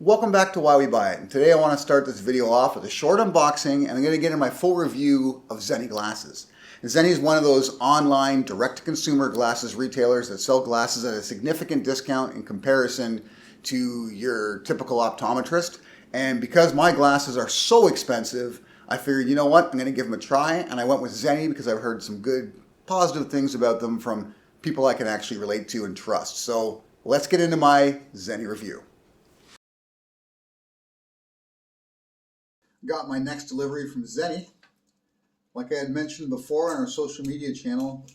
Welcome back to Why We Buy It, and today I want to start this video off with a short unboxing, and I'm going to get in my full review of Zenni glasses. And Zenni is one of those online direct-to-consumer glasses retailers that sell glasses at a significant discount in comparison to your typical optometrist. And because my glasses are so expensive, I figured, you know what, I'm going to give them a try, and I went with Zenni because I've heard some good, positive things about them from people I can actually relate to and trust. So let's get into my Zenni review. Got my next delivery from Zenni. Like I had mentioned before on our social media channel,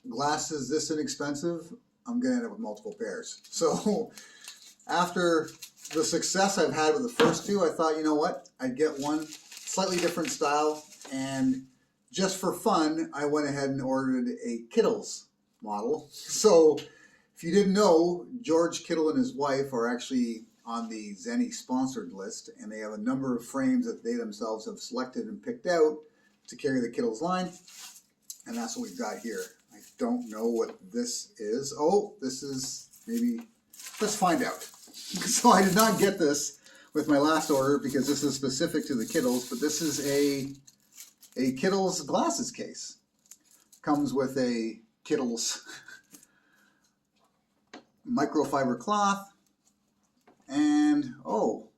glasses this inexpensive, I'm going to end up with multiple pairs. So after the success I've had with the first two, I thought, you know what, I'd get one slightly different style, and just for fun, I went ahead and ordered a Kittles model. So if you didn't know, George Kittle and his wife are actually on the Zenni sponsored list, and they have a number of frames that they themselves have selected and picked out to carry the Kittles line, and that's what we've got here. I don't know what this is. Oh, this is maybe, let's find out. So I did not get this with my last order because this is specific to the Kittles, but this is a Kittles glasses case. Comes with a Kittles microfiber cloth, and oh,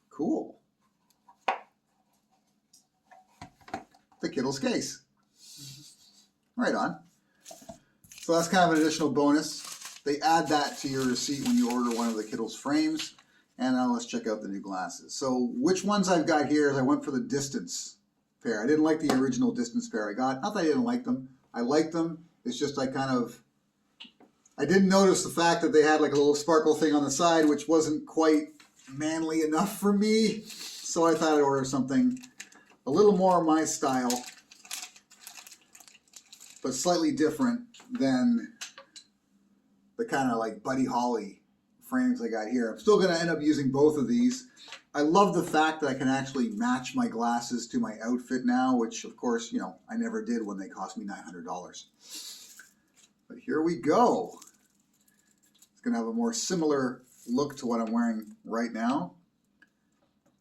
cool, the Kittles case. Right on. So that's kind of an additional bonus. They add that to your receipt when you order one of the Kittles frames. And now let's check out the new glasses. So which ones I've got here is I went for the distance pair. I didn't like the original distance pair I got. Not that I didn't like them. I liked them. It's just I didn't notice the fact that they had like a little sparkle thing on the side, which wasn't quite manly enough for me. So I thought I'd order something a little more my style, but slightly different than the kind of like Buddy Holly frames I got here. I'm still going to end up using both of these. I love the fact that I can actually match my glasses to my outfit now, which of course, you know, I never did when they cost me $900. But here we go. It's going to have a more similar look to what I'm wearing right now.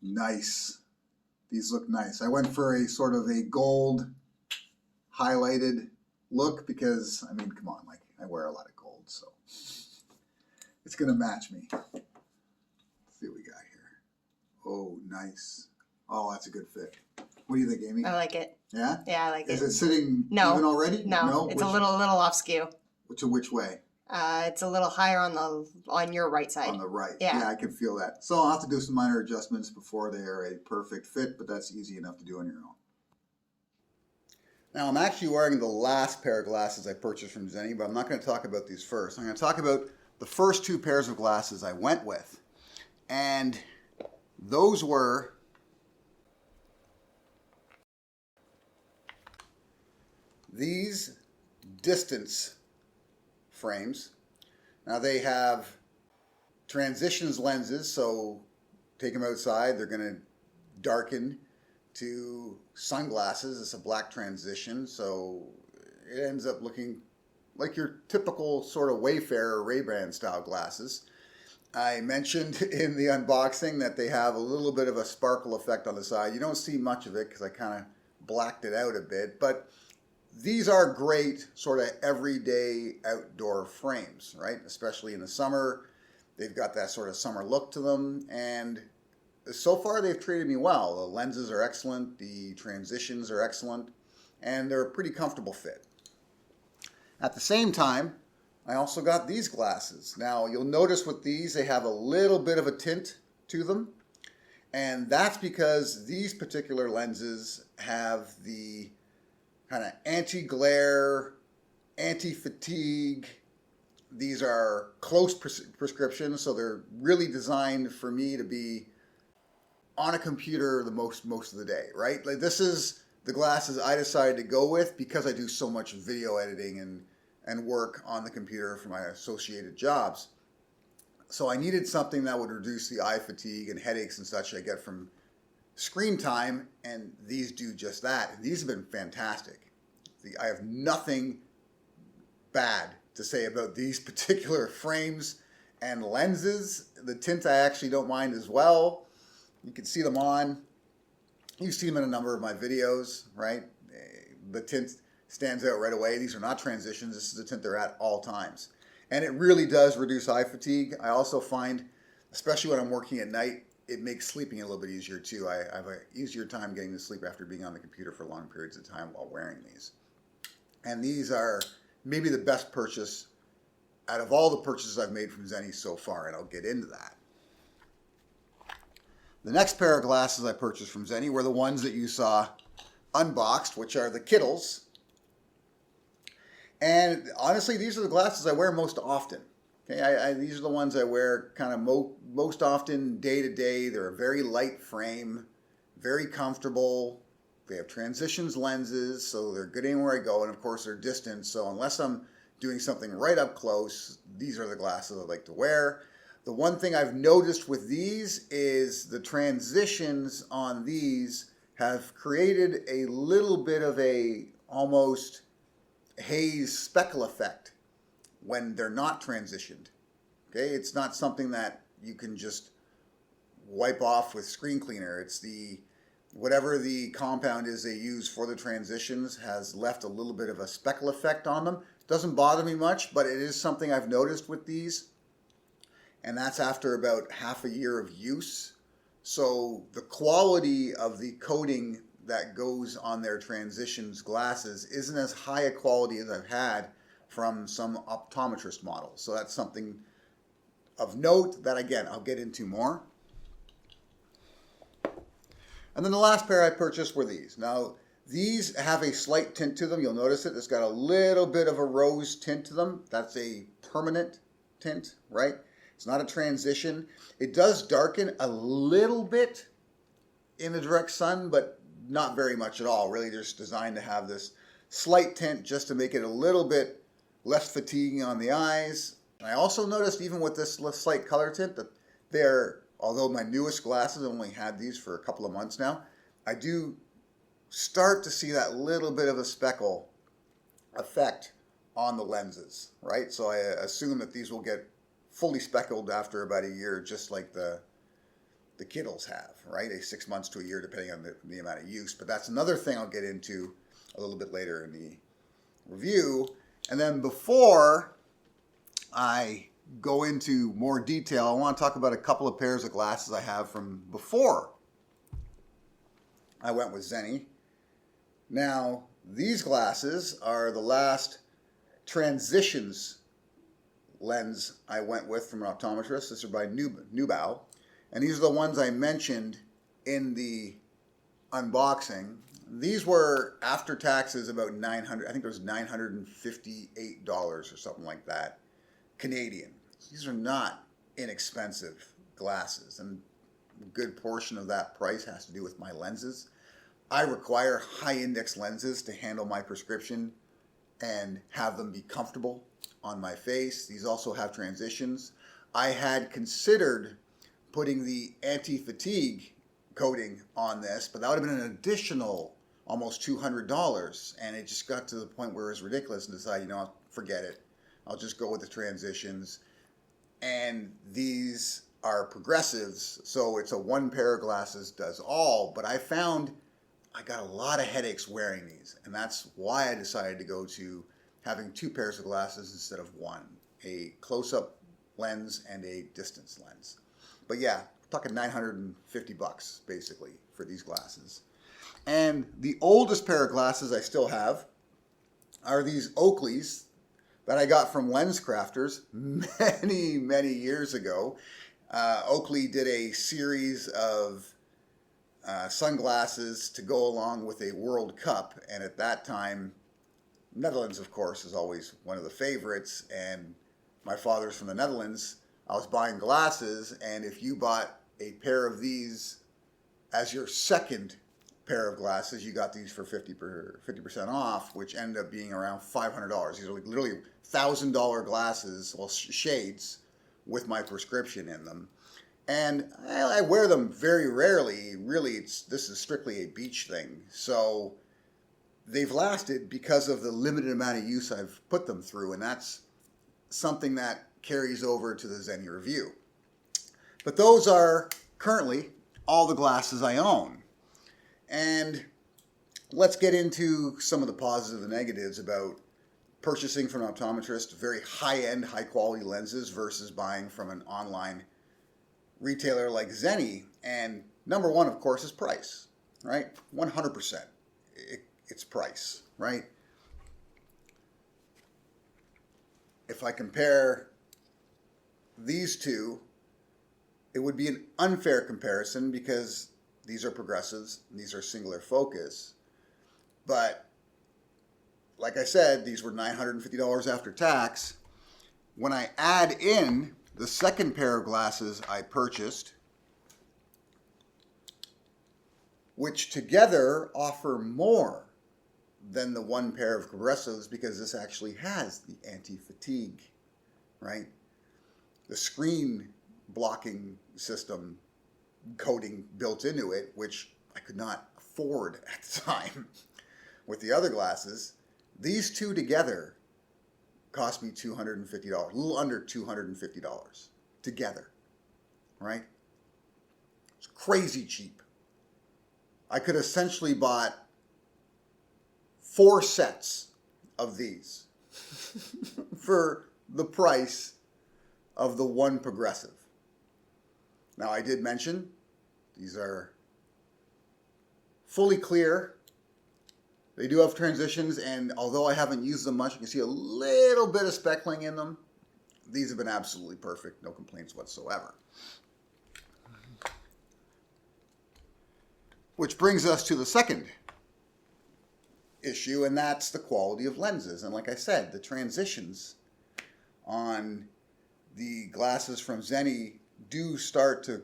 Nice. These look nice. I went for a sort of a gold highlighted look because, I mean, come on, like I wear a lot of gold, so it's going to match me. Let's see what we got here. Oh, nice. Oh, that's a good fit. What do you think, Amy? I like it. Yeah? Yeah, I like it. Is it sitting even already? No, it's a little off skew. Which way? It's a little higher on your right side. On the right. Yeah, I can feel that. So I'll have to do some minor adjustments before they are a perfect fit, but that's easy enough to do on your own. Now I'm actually wearing the last pair of glasses I purchased from Zenni, but I'm not going to talk about these first. I'm going to talk about the first two pairs of glasses I went with. And those were these distance frames. Now they have transitions lenses, so take them outside, they're going to darken to sunglasses. It's a black transition, so it ends up looking like your typical sort of Wayfarer Ray-Ban style glasses. I mentioned in the unboxing that they have a little bit of a sparkle effect on the side. You don't see much of it because I kind of blacked it out a bit, but these are great sort of everyday outdoor frames, right? Especially in the summer. They've got that sort of summer look to them, and so far they've treated me well. The lenses are excellent, the transitions are excellent, and they're a pretty comfortable fit. At the same time, I also got these glasses. Now you'll notice with these they have a little bit of a tint to them, and that's because these particular lenses have the kind of anti-glare, anti-fatigue. These are close prescriptions, so they're really designed for me to be on a computer the most of the day, right? Like this is the glasses I decided to go with because I do so much video editing and work on the computer for my associated jobs. So I needed something that would reduce the eye fatigue and headaches and such I get from screen time, and these do just that. And these have been fantastic. I have nothing bad to say about these particular frames And lenses, the tint I actually don't mind as well. You can see them on. You've seen them in a number of my videos, right? The tint stands out right away. These are not transitions. This is the tint they're at all times. And it really does reduce eye fatigue. I also find, especially when I'm working at night, it makes sleeping a little bit easier too. I have an easier time getting to sleep after being on the computer for long periods of time while wearing these. And these are maybe the best purchase out of all the purchases I've made from Zenni so far, and I'll get into that. The next pair of glasses I purchased from Zenni were the ones that you saw unboxed, which are the Kittles. And honestly, these are the glasses I wear most often. Okay, these are the ones I wear kind of most often, day to day. They're a very light frame, very comfortable. They have transitions lenses, so they're good anywhere I go. And of course, they're distance. So unless I'm doing something right up close, these are the glasses I like to wear. The one thing I've noticed with these is the transitions on these have created a little bit of a almost haze speckle effect when they're not transitioned. Okay, it's not something that you can just wipe off with screen cleaner. It's whatever the compound is they use for the transitions has left a little bit of a speckle effect on them. Doesn't bother me much, but it is something I've noticed with these. And that's after about half a year of use. So the quality of the coating that goes on their transitions glasses isn't as high a quality as I've had from some optometrist models. So that's something of note that, again, I'll get into more. And then the last pair I purchased were these. Now, these have a slight tint to them. You'll notice it. It's got a little bit of a rose tint to them. That's a permanent tint, right? It's not a transition. It does darken a little bit in the direct sun, but not very much at all. Really just designed to have this slight tint just to make it a little bit less fatiguing on the eyes. And I also noticed even with this slight color tint that they're, although my newest glasses, I've only had these for a couple of months now, I do start to see that little bit of a speckle effect on the lenses, right? So I assume that these will get fully speckled after about a year, just like the Kittles have, right? 6 months to a year, depending on the amount of use. But that's another thing I'll get into a little bit later in the review. And then before I go into more detail, I want to talk about a couple of pairs of glasses I have from before I went with Zenni. Now, these glasses are the last transitions lens I went with from an optometrist. These are by Nubao. And these are the ones I mentioned in the unboxing. These were after taxes about $900, I think it was $958 or something like that, Canadian. These are not inexpensive glasses, and a good portion of that price has to do with my lenses. I require high index lenses to handle my prescription and have them be comfortable on my face. These also have transitions. I had considered putting the anti-fatigue coating on this, but that would have been an additional almost $200, and it just got to the point where it was ridiculous and decided, forget it. I'll just go with the transitions. And these are progressives, so it's a one pair of glasses does all, but I found I got a lot of headaches wearing these, and that's why I decided to go to having two pairs of glasses instead of one, a close-up lens and a distance lens. But yeah, we're talking $950 basically for these glasses. And the oldest pair of glasses I still have are these Oakleys that I got from Lens Crafters many, many years ago. Oakley did a series of sunglasses to go along with a World Cup, and at that time, Netherlands, of course, is always one of the favorites, and my father's from the Netherlands. I was buying glasses, and if you bought a pair of these as your second pair of glasses, you got these for 50% off, which ended up being around $500. These are like literally $1,000 glasses, well, shades, with my prescription in them. And I wear them very rarely. Really, this is strictly a beach thing. So they've lasted because of the limited amount of use I've put them through, and that's something that carries over to the Zenni review. But those are currently all the glasses I own. And let's get into some of the positives and negatives about purchasing from an optometrist very high-end, high-quality lenses versus buying from an online retailer like Zenni. And number one, of course, is price, right? 100%. It's price, right? If I compare these two, it would be an unfair comparison because these are progressives and these are singular focus. But like I said, these were $950 after tax. When I add in the second pair of glasses I purchased, which together offer more than the one pair of progressives because this actually has the anti-fatigue, right? The screen blocking system coating built into it, which I could not afford at the time with the other glasses. These two together cost me $250, a little under $250 together, right? It's crazy cheap. I could essentially bought 4 sets of these for the price of the one progressive. Now, I did mention these are fully clear. They do have transitions, and although I haven't used them much, you can see a little bit of speckling in them. These have been absolutely perfect, no complaints whatsoever. Which brings us to the second issue, and that's the quality of lenses. And like I said, the transitions on the glasses from Zenni do start to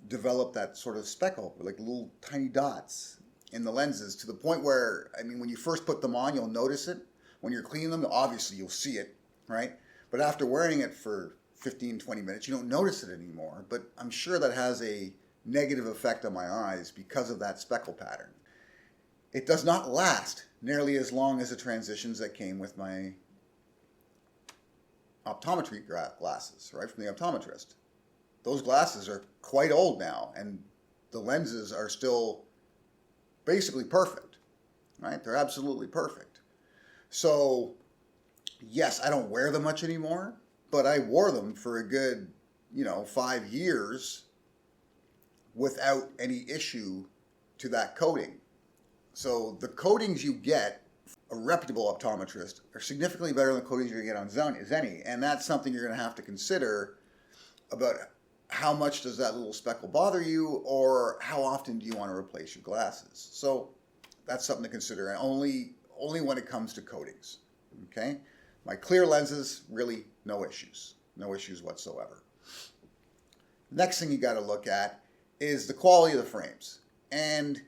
develop that sort of speckle, like little tiny dots in the lenses, to the point where, I mean, when you first put them on, you'll notice it. When you're cleaning them, obviously you'll see it, right? But after wearing it for 15, 20 minutes, you don't notice it anymore. But I'm sure that has a negative effect on my eyes because of that speckle pattern. It does not last nearly as long as the transitions that came with my optometry glasses, right, from the optometrist. Those glasses are quite old now, and the lenses are still basically perfect, right? They're absolutely perfect. So, yes, I don't wear them much anymore, but I wore them for a good, 5 years without any issue to that coating. So the coatings you get, a reputable optometrist, are significantly better than the coatings you're going to get on Zenni, and that's something you're going to have to consider about how much does that little speckle bother you, or how often do you want to replace your glasses. So that's something to consider, and only when it comes to coatings, okay? My clear lenses, really no issues whatsoever. Next thing you got to look at is the quality of the frames. And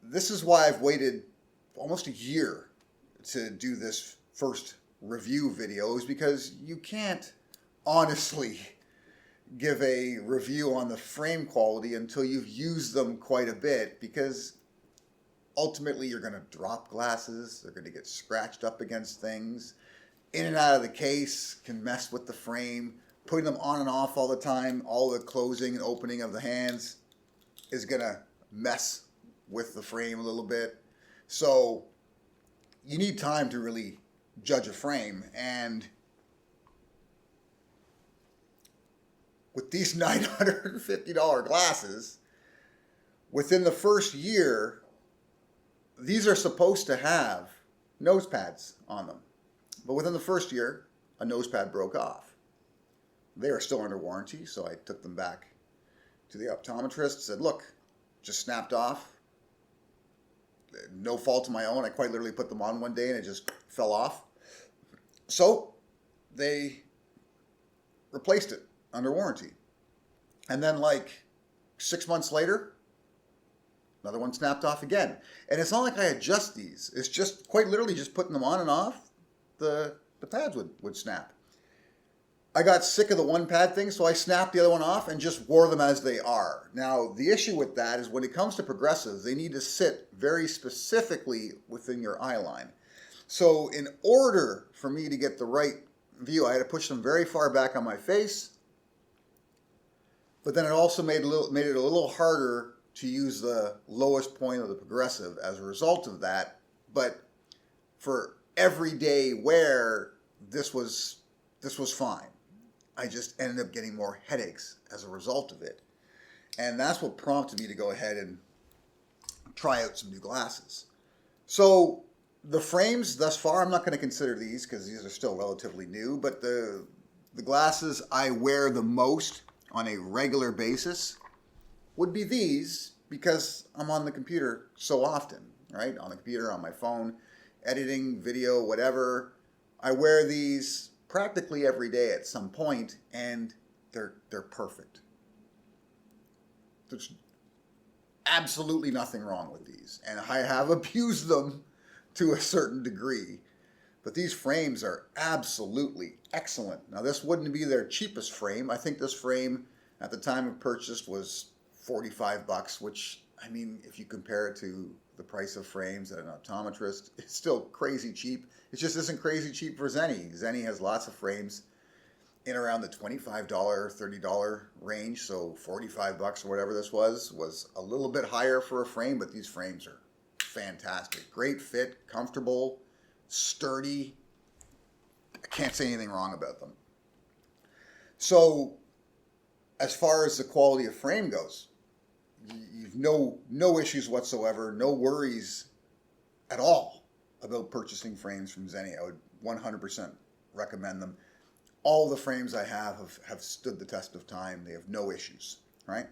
this is why I've waited almost a year to do this first review video, is because you can't honestly give a review on the frame quality until you've used them quite a bit, because ultimately you're going to drop glasses, they're going to get scratched up against things, in and out of the case can mess with the frame, putting them on and off all the time, all the closing and opening of the hands is going to mess with the frame a little bit. So you need time to really judge a frame, and with these $950 glasses, within the first year, these are supposed to have nose pads on them. But within the first year, a nose pad broke off. They are still under warranty, so I took them back to the optometrist, said, look, just snapped off. No fault of my own. I quite literally put them on one day and it just fell off. So they replaced it under warranty. And then like 6 months later, another one snapped off again. And it's not like I adjust these. It's just quite literally just putting them on and off, the pads would snap. I got sick of the one pad thing, so I snapped the other one off and just wore them as they are. Now, the issue with that is when it comes to progressives, they need to sit very specifically within your eye line. So in order for me to get the right view. I had to push them very far back on my face, but then it also made it a little harder to use the lowest point of the progressive as a result of that. But for everyday wear, this was fine. I just ended up getting more headaches as a result of it. And that's what prompted me to go ahead and try out some new glasses. So the frames thus far, I'm not going to consider these because these are still relatively new, but the glasses I wear the most on a regular basis would be these, because I'm on the computer so often, right? On the computer, on my phone, editing, video, whatever. I wear these practically every day at some point, and they're perfect. There's absolutely nothing wrong with these, and I have abused them to a certain degree. But these frames are absolutely excellent. Now, this wouldn't be their cheapest frame. I think this frame at the time of purchase was $45, which, I mean, if you compare it to the price of frames at an optometrist, it's still crazy cheap. It just isn't crazy cheap for Zenni. Zenni has lots of frames in around the $25, $30 range, so $45 or whatever this was a little bit higher for a frame, but these frames are fantastic. Great fit, comfortable, sturdy. I can't say anything wrong about them. So as far as the quality of frame goes, you've no issues whatsoever, no worries at all about purchasing frames from Zenni. I would 100% recommend them. All the frames I have stood the test of time. They have no issues, right?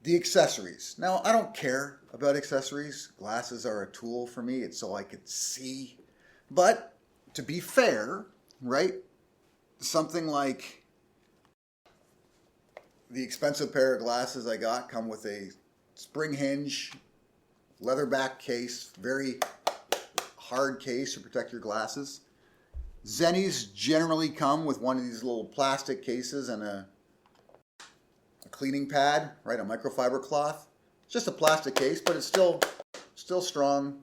The accessories. Now, I don't care about accessories. Glasses are a tool for me. It's so I could see. But to be fair, right, something like the expensive pair of glasses I got come with a spring hinge, leather back case, very hard case to protect your glasses. Zenni's generally come with one of these little plastic cases and a cleaning pad, right, a microfiber cloth. It's just a plastic case, but it's still strong.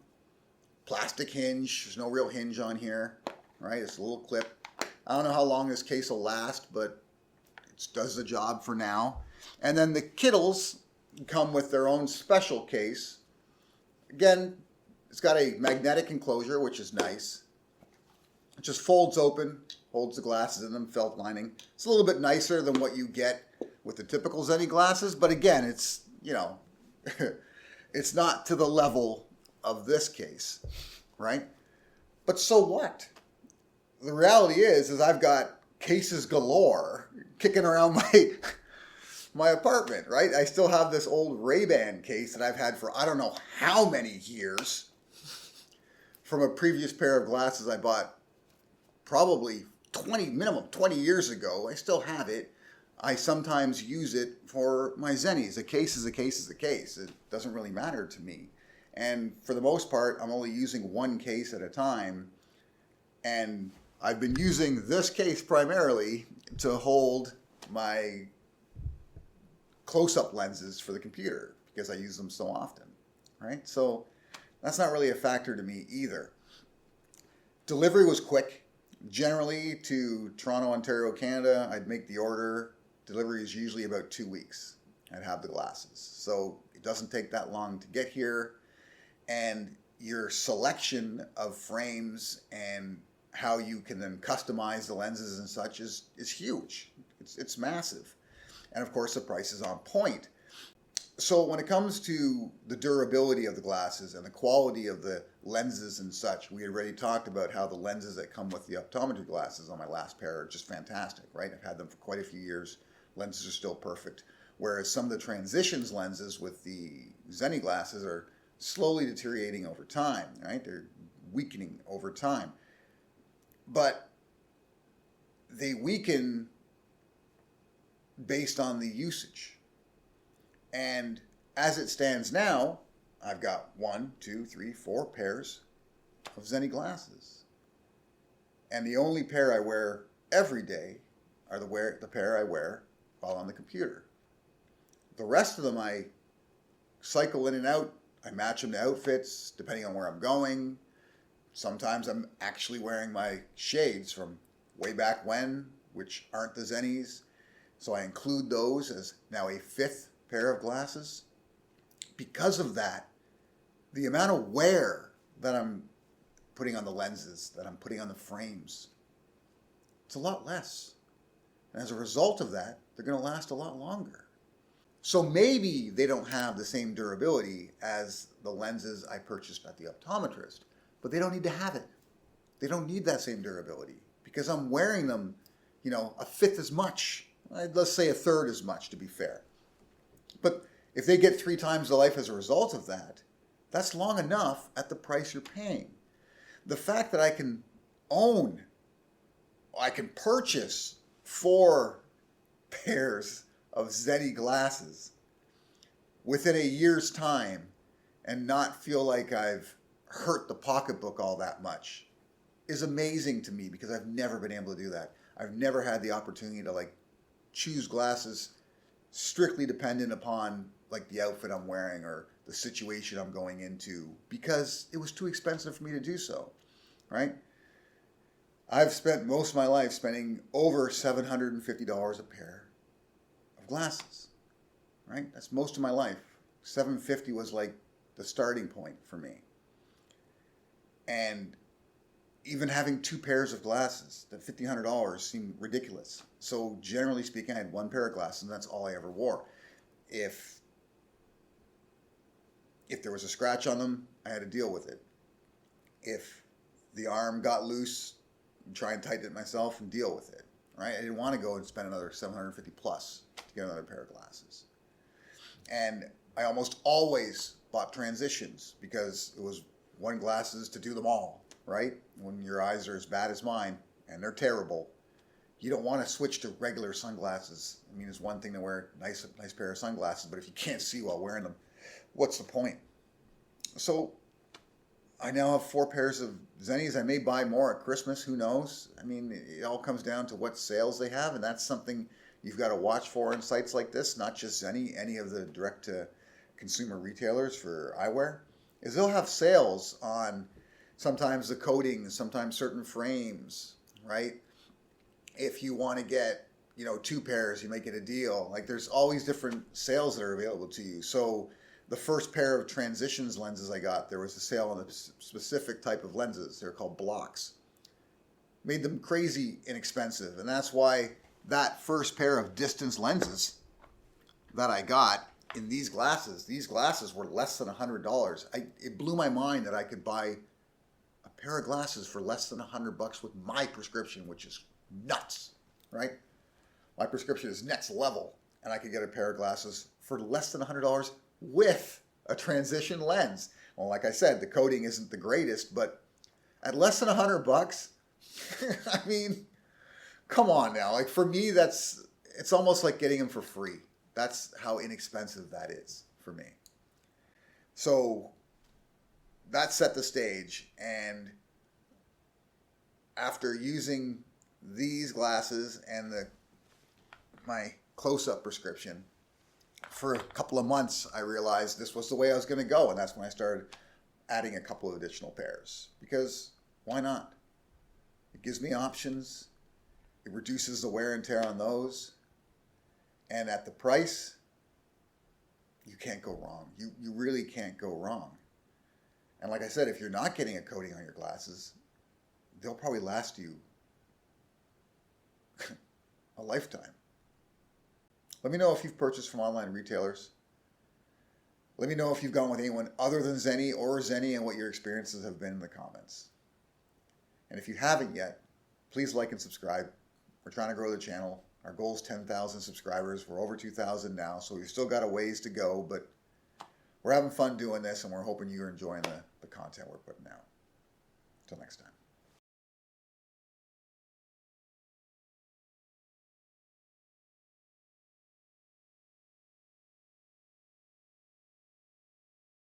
Plastic hinge. There's no real hinge on here, right? It's a little clip. I don't know how long this case will last, but it does the job for now. And then the Kittles come with their own special case. Again, it's got a magnetic enclosure, which is nice. It just folds open, holds the glasses in them, felt lining. It's a little bit nicer than what you get with the typical Zenni glasses, but again, it's, you know, it's not to the level of this case, right? But so what? The reality is I've got cases galore kicking around my apartment, right? I still have this old Ray-Ban case that I've had for I don't know how many years from a previous pair of glasses I bought probably minimum 20 years ago. I still have it. I sometimes use it for my Zennis. A case is a case is a case. It doesn't really matter to me. And for the most part, I'm only using one case at a time. And I've been using this case primarily to hold my close-up lenses for the computer because I use them so often, right? So that's not really a factor to me either. Delivery was quick. Generally to Toronto, Ontario, Canada, I'd make the order. Delivery is usually about 2 weeks. I'd have the glasses. So it doesn't take that long to get here. And your selection of frames and how you can then customize the lenses and such is huge. It's massive. And of course the price is on point. So when it comes to the durability of the glasses and the quality of the lenses and such, we already talked about how the lenses that come with the optometry glasses on my last pair are just fantastic, right? I've had them for quite a few years. Lenses are still perfect. Whereas some of the transitions lenses with the Zenni glasses are slowly deteriorating over time, right? They're weakening over time. But they weaken based on the usage. And as it stands now, I've got 1, 2, 3, 4 pairs of Zenni glasses. And the only pair I wear every day are the pair I wear while on the computer. The rest of them I cycle in and out. I match them to outfits depending on where I'm going. Sometimes I'm actually wearing my shades from way back when, which aren't the Zennies. So I include those as now a fifth pair of glasses. Because of that, the amount of wear that I'm putting on the lenses, that I'm putting on the frames, it's a lot less. And as a result of that, they're going to last a lot longer. So maybe they don't have the same durability as the lenses I purchased at the optometrist, but they don't need to have it. They don't need that same durability because I'm wearing them, a fifth as much. Let's say a third as much to be fair. But if they get 3 times the life as a result of that, that's long enough at the price you're paying. The fact that I can purchase 4 pairs of Zenni glasses within a year's time and not feel like I've hurt the pocketbook all that much is amazing to me because I've never been able to do that. I've never had the opportunity to choose glasses strictly dependent upon the outfit I'm wearing or the situation I'm going into because it was too expensive for me to do so, right? I've spent most of my life spending over $750 a pair of glasses, right? That's most of my life. $750 was the starting point for me. And even having 2 pairs of glasses, that $1,500 seemed ridiculous. So generally speaking, I had 1 pair of glasses and that's all I ever wore. If there was a scratch on them, I had to deal with it. If the arm got loose, I'd try and tighten it myself and deal with it, right? I didn't want to go and spend another $750 plus to get another pair of glasses. And I almost always bought transitions because it was 1 glasses to do them all, right? When your eyes are as bad as mine, and they're terrible, you don't want to switch to regular sunglasses. I mean, it's one thing to wear a nice pair of sunglasses, but if you can't see while wearing them, what's the point? So I now have 4 pairs of Zennis. I may buy more at Christmas, who knows? I mean, it all comes down to what sales they have, and that's something you've got to watch for in sites like this, not just Zenni, any of the direct-to-consumer retailers for eyewear, is they'll have sales on sometimes the coatings, sometimes certain frames, right? If you want to get, 2 pairs, you might get a deal. There's always different sales that are available to you. So the first pair of transitions lenses I got, there was a sale on a specific type of lenses. They're called blocks. Made them crazy inexpensive. And that's why that first pair of distance lenses that I got in these glasses were less than $100. It blew my mind that I could buy a pair of glasses for less than $100 with my prescription, which is nuts, right? My prescription is next level, and I could get a pair of glasses for less than $100 with a transition lens. Well, like I said, the coating isn't the greatest, but at less than $100, I mean, come on now. For me, it's almost like getting them for free. That's how inexpensive that is for me. So that set the stage, and after using these glasses and my close-up prescription for a couple of months, I realized this was the way I was going to go, and that's when I started adding a couple of additional pairs, because why not? It gives me options. It reduces the wear and tear on those, and at the price, you can't go wrong. You really can't go wrong. And like I said, if you're not getting a coating on your glasses, they'll probably last you a lifetime. Let me know if you've purchased from online retailers. Let me know if you've gone with anyone other than Zenni or Zenni and what your experiences have been in the comments. And if you haven't yet, please like and subscribe. We're trying to grow the channel. Our goal is 10,000 subscribers. We're over 2,000 now, so we've still got a ways to go, but we're having fun doing this, and we're hoping you're enjoying the content we're putting out. Until next time.